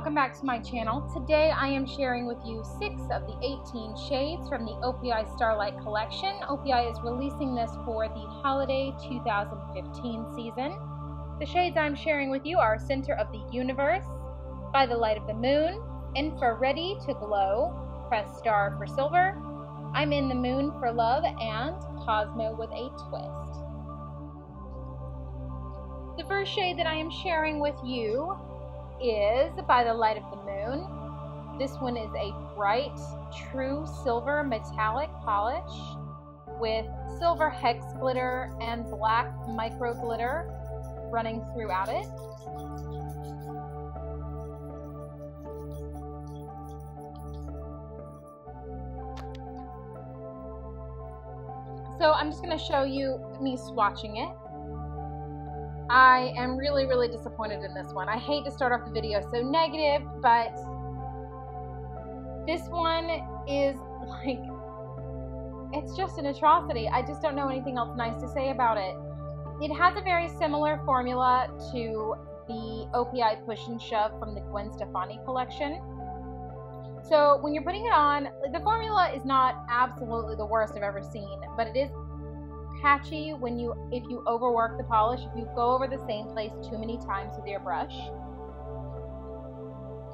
welcome back to my channel. Today I am sharing with you 6 of the 18 shades from the OPI Starlight collection. OPI is releasing this for the holiday 2015 season. The shades I'm sharing with you are Center of the Universe, By the Light of the Moon, Infrared to Glow, Press Star for Silver, I'm in the Moon for Love, and Cosmo with a Twist. The first shade that I am sharing with you is By the Light of the Moon. This one is a bright, true silver metallic polish with silver hex glitter and black micro glitter running throughout it. So I'm just going to show you me swatching it. I am really disappointed in this one. I hate to start off the video so negative, but this one is like, it's just an atrocity. I just don't know anything else nice to say about it. It has a very similar formula to the OPI Push and Shove from the Gwen Stefani collection. So when you're putting it on, the formula is not absolutely the worst I've ever seen, but it is patchy if you overwork the polish, if you go over the same place too many times with your brush.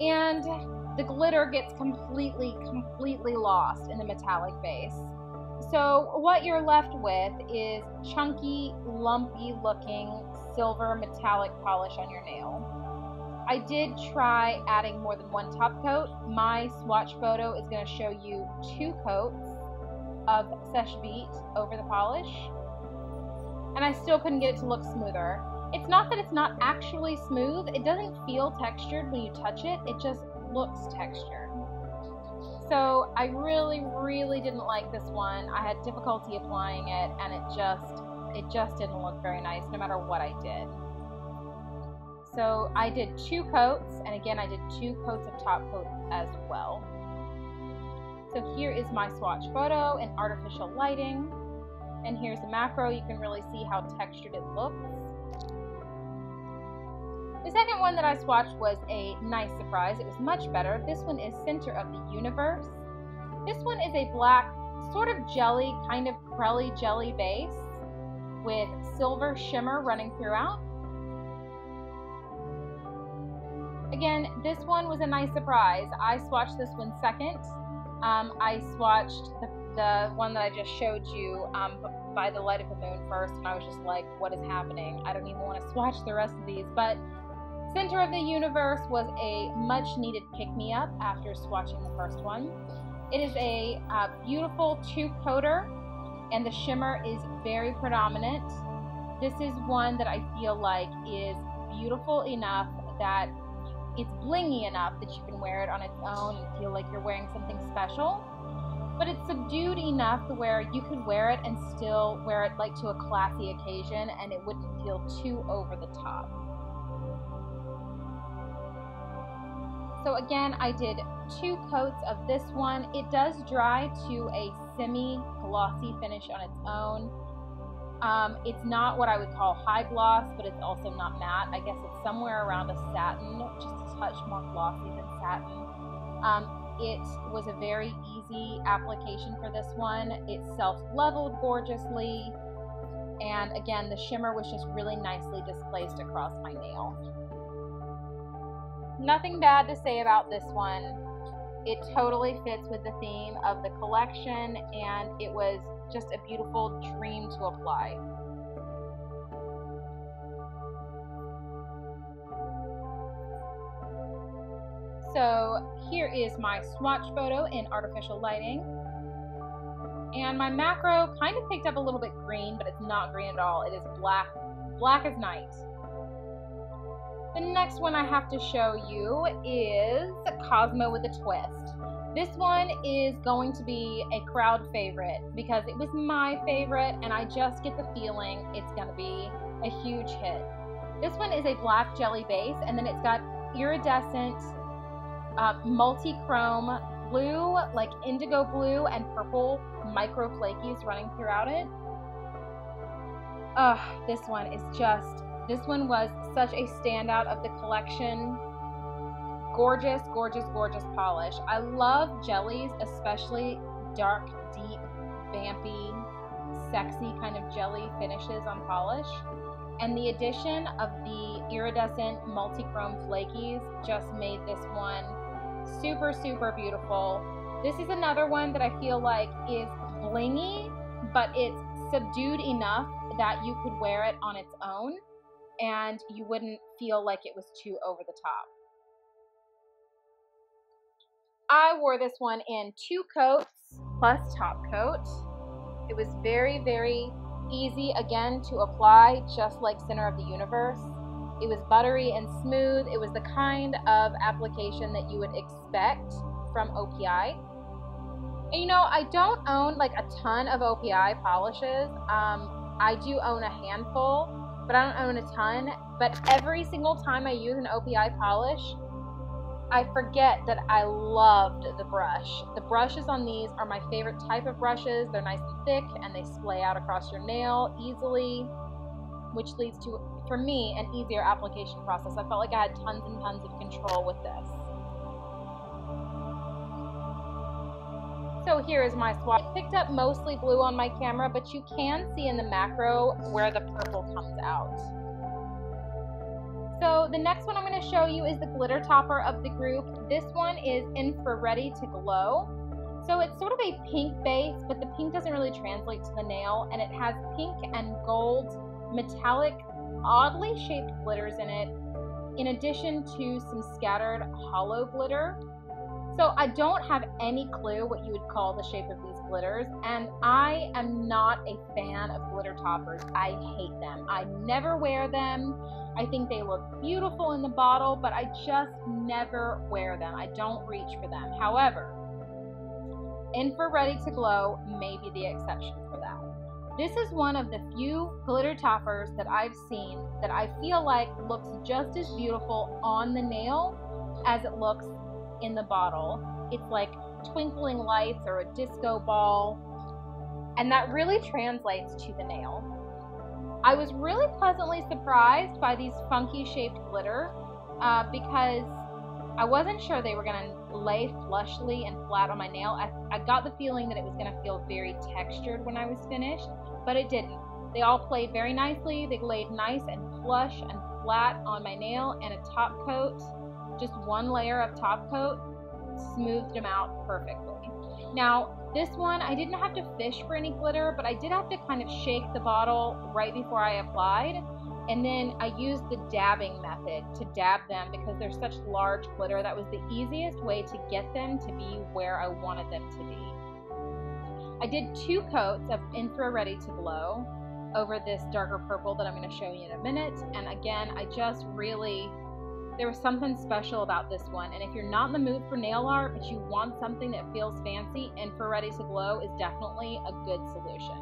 And the glitter gets completely lost in the metallic base. So what you're left with is chunky, lumpy looking silver metallic polish on your nail. I did try adding more than one top coat. My swatch photo is going to show you 2 coats of Seche Vite over the polish, and I still couldn't get it to look smoother. It's not that it's not actually smooth, it doesn't feel textured when you touch it, it just looks textured. So I really didn't like this one. I had difficulty applying it, and it just didn't look very nice no matter what I did. So I did 2 coats, and again I did 2 coats of top coat as well. So here is my swatch photo in artificial lighting, and here's the macro. You can really see how textured it looks. The second one that I swatched was a nice surprise. It was much better. This one is Center of the Universe. This one is a black, sort of jelly, kind of crelly jelly base with silver shimmer running throughout. Again, this one was a nice surprise. I swatched this one second. I swatched the one that I just showed you By the Light of the Moon first, and I was just like, what is happening? I don't even want to swatch the rest of these, but Center of the Universe was a much needed pick-me-up after swatching the first one. It is a beautiful 2-coater, and the shimmer is very predominant. This is one that I feel like is beautiful enough that it's blingy enough that you can wear it on its own and feel like you're wearing something special. But it's subdued enough to where you could wear it and still wear it like to a classy occasion, and it wouldn't feel too over the top. So again, I did 2 coats of this one. It does dry to a semi-glossy finish on its own. It's not what I would call high gloss, but it's also not matte. I guess it's somewhere around a satin, just a touch more glossy than satin. It was a very easy application for this one. It self-leveled gorgeously, and again, the shimmer was just really nicely displaced across my nail. Nothing bad to say about this one. It totally fits with the theme of the collection, and it was just a beautiful dream to apply. So here is my swatch photo in artificial lighting, and my macro kind of picked up a little bit green, but it's not green at all. It is black as night. The next one I have to show you is Cosmo with a Twist. This one is going to be a crowd favorite because it was my favorite, and I just get the feeling it's going to be a huge hit. This one is a black jelly base, and then it's got iridescent multi-chrome blue, like indigo blue, and purple micro flakies running throughout it. This one was such a standout of the collection. gorgeous, gorgeous, gorgeous polish. I love jellies, especially dark, deep, vampy, sexy kind of jelly finishes on polish. And the addition of the iridescent multi-chrome flakies just made this one super, super beautiful. This is another one that I feel like is blingy, but it's subdued enough that you could wear it on its own and you wouldn't feel like it was too over the top. I wore this one in 2 coats plus top coat. It was very, very easy again to apply, just like Center of the Universe. It was buttery and smooth. It was the kind of application that you would expect from OPI. And you know, I don't own like a ton of OPI polishes. I do own a handful, but I don't own a ton. But every single time I use an OPI polish, I forget that I loved the brush. The brushes on these are my favorite type of brushes. They're nice and thick and they splay out across your nail easily, which leads to, for me, an easier application process. I felt like I had tons and tons of control with this. So here is my swatch. I picked up mostly blue on my camera, but you can see in the macro where the purple comes out. So the next one I'm going to show you is the glitter topper of the group. This one is Infrared to Glow. So it's sort of a pink base, but the pink doesn't really translate to the nail, and it has pink and gold metallic, oddly shaped glitters in it, in addition to some scattered hollow glitter. So I don't have any clue what you would call the shape of these glitters, and I am not a fan of glitter toppers. I hate them. I never wear them. I think they look beautiful in the bottle, but I just never wear them. I don't reach for them. However, Infrared to Glow may be the exception for that. This is one of the few glitter toppers that I've seen that I feel like looks just as beautiful on the nail as it looks in the bottle. It's like twinkling lights or a disco ball, and that really translates to the nail. I was really pleasantly surprised by these funky shaped glitter because I wasn't sure they were going to lay flushly and flat on my nail. I got the feeling that it was going to feel very textured when I was finished, but it didn't. They all played very nicely. They laid nice and flush and flat on my nail, and a top coat, just one layer of top coat, smoothed them out perfectly. Now, this one, I didn't have to fish for any glitter, but I did have to kind of shake the bottle right before I applied. And then I used the dabbing method to dab them because they're such large glitter. That was the easiest way to get them to be where I wanted them to be. I did 2 coats of Infrared to Glow over this darker purple that I'm going to show you in a minute. And again, I just really, there was something special about this one. And if you're not in the mood for nail art, but you want something that feels fancy, Infrared to Glow is definitely a good solution.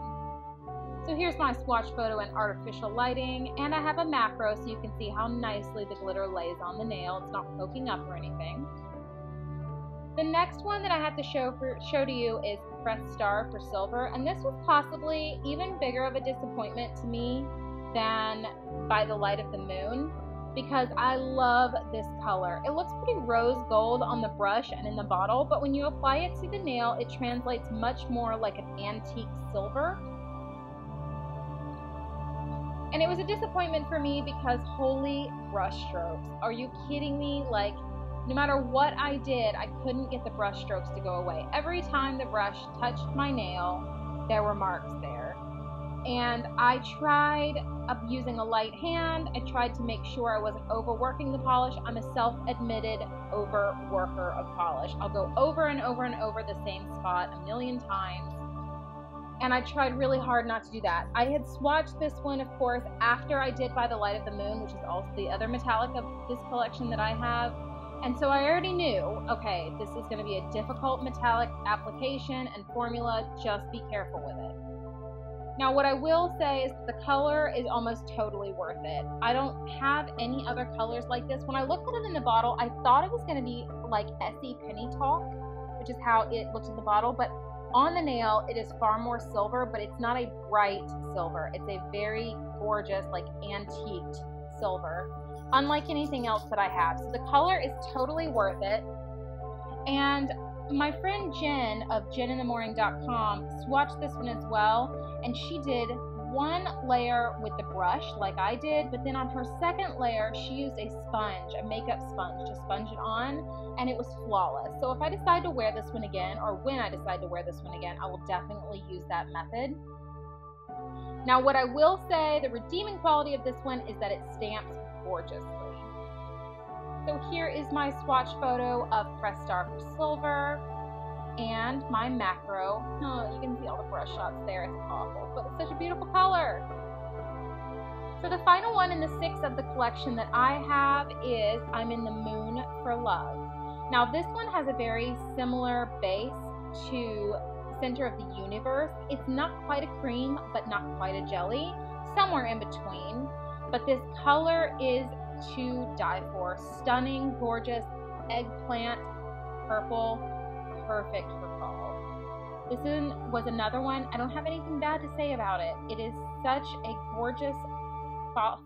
So here's my swatch photo in artificial lighting, and I have a macro so you can see how nicely the glitter lays on the nail. It's not poking up or anything. The next one that I have to show to you is Press Star for Silver, and this was possibly even bigger of a disappointment to me than By the Light of the Moon, because I love this color. It looks pretty rose gold on the brush and in the bottle, but when you apply it to the nail, it translates much more like an antique silver. And it was a disappointment for me because holy brush strokes. Are you kidding me? Like, no matter what I did, I couldn't get the brush strokes to go away. Every time the brush touched my nail, there were marks there. And I tried using a light hand. I tried to make sure I wasn't overworking the polish. I'm a self-admitted overworker of polish. I'll go over and over and over the same spot a million times. And I tried really hard not to do that. I had swatched this one, of course, after I did By the Light of the Moon, which is also the other metallic of this collection that I have. And so I already knew, okay, this is going to be a difficult metallic application and formula. Just be careful with it. Now, what I will say is that the color is almost totally worth it. I don't have any other colors like this. When I looked at it in the bottle, I thought it was going to be like Essie Penny Talk, which is how it looked in the bottle, but on the nail, it is far more silver, but it's not a bright silver. It's a very gorgeous, like antiqued silver. unlike anything else that I have. So the color is totally worth it. And my friend Jen of jeninthemorning.com swatched this one as well, and she did one layer with the brush like I did, but then on her second layer she used a sponge, a makeup sponge, to sponge it on, and it was flawless. So if I decide to wear this one again, or when I decide to wear this one again, I will definitely use that method. Now what I will say, the redeeming quality of this one is that it stamps gorgeously. So here is my swatch photo of Pressed Star for Silver and my macro. Oh, you can see all the brush shots there. It's awful, but it's such a beautiful color. So the final one in the 6 of the collection that I have is I'm in the Moon for Love. Now this one has a very similar base to Center of the Universe. It's not quite a cream, but not quite a jelly, somewhere in between. But this color is to die for. Stunning, gorgeous, eggplant, purple, perfect for fall. This was another one. I don't have anything bad to say about it. It is such a gorgeous,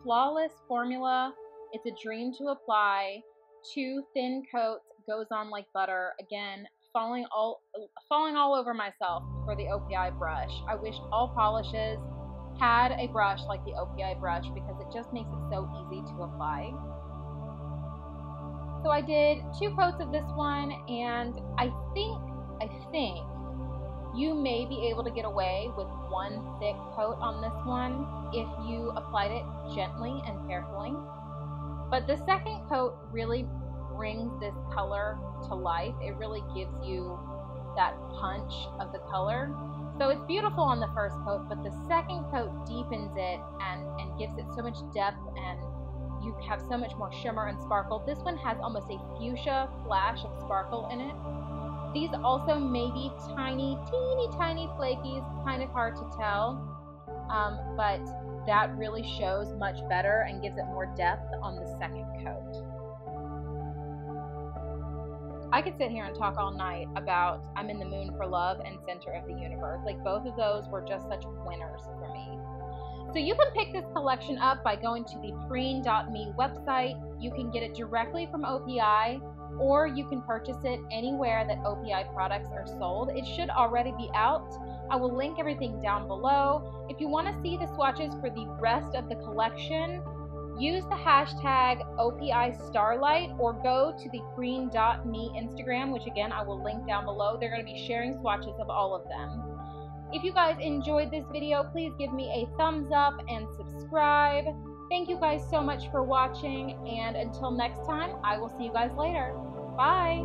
flawless formula. It's a dream to apply. 2 thin coats, goes on like butter. Again, falling all over myself for the OPI brush. I wish all polishes had a brush like the OPI brush, because it just makes it so easy to apply. So I did 2 coats of this one, and I think you may be able to get away with 1 thick coat on this one if you applied it gently and carefully. But the second coat really brings this color to life. It really gives you that punch of the color. So it's beautiful on the first coat, but the second coat deepens it and gives it so much depth, and you have so much more shimmer and sparkle. This one has almost a fuchsia flash of sparkle in it. These also may be tiny, teeny tiny flakies, kind of hard to tell, but that really shows much better and gives it more depth on the second coat. I could sit here and talk all night about I'm in the Moon for Love and Center of the Universe. Like, both of those were just such winners for me. So you can pick this collection up by going to the Preen.me website. You can get it directly from OPI, or you can purchase it anywhere that OPI products are sold. It should already be out. I will link everything down below. If you want to see the swatches for the rest of the collection, use the hashtag OPI Starlight, or go to the Preen.me Instagram, which again I will link down below. They're going to be sharing swatches of all of them. If you guys enjoyed this video, please give me a thumbs up and subscribe. Thank you guys so much for watching, and until next time, I will see you guys later. Bye!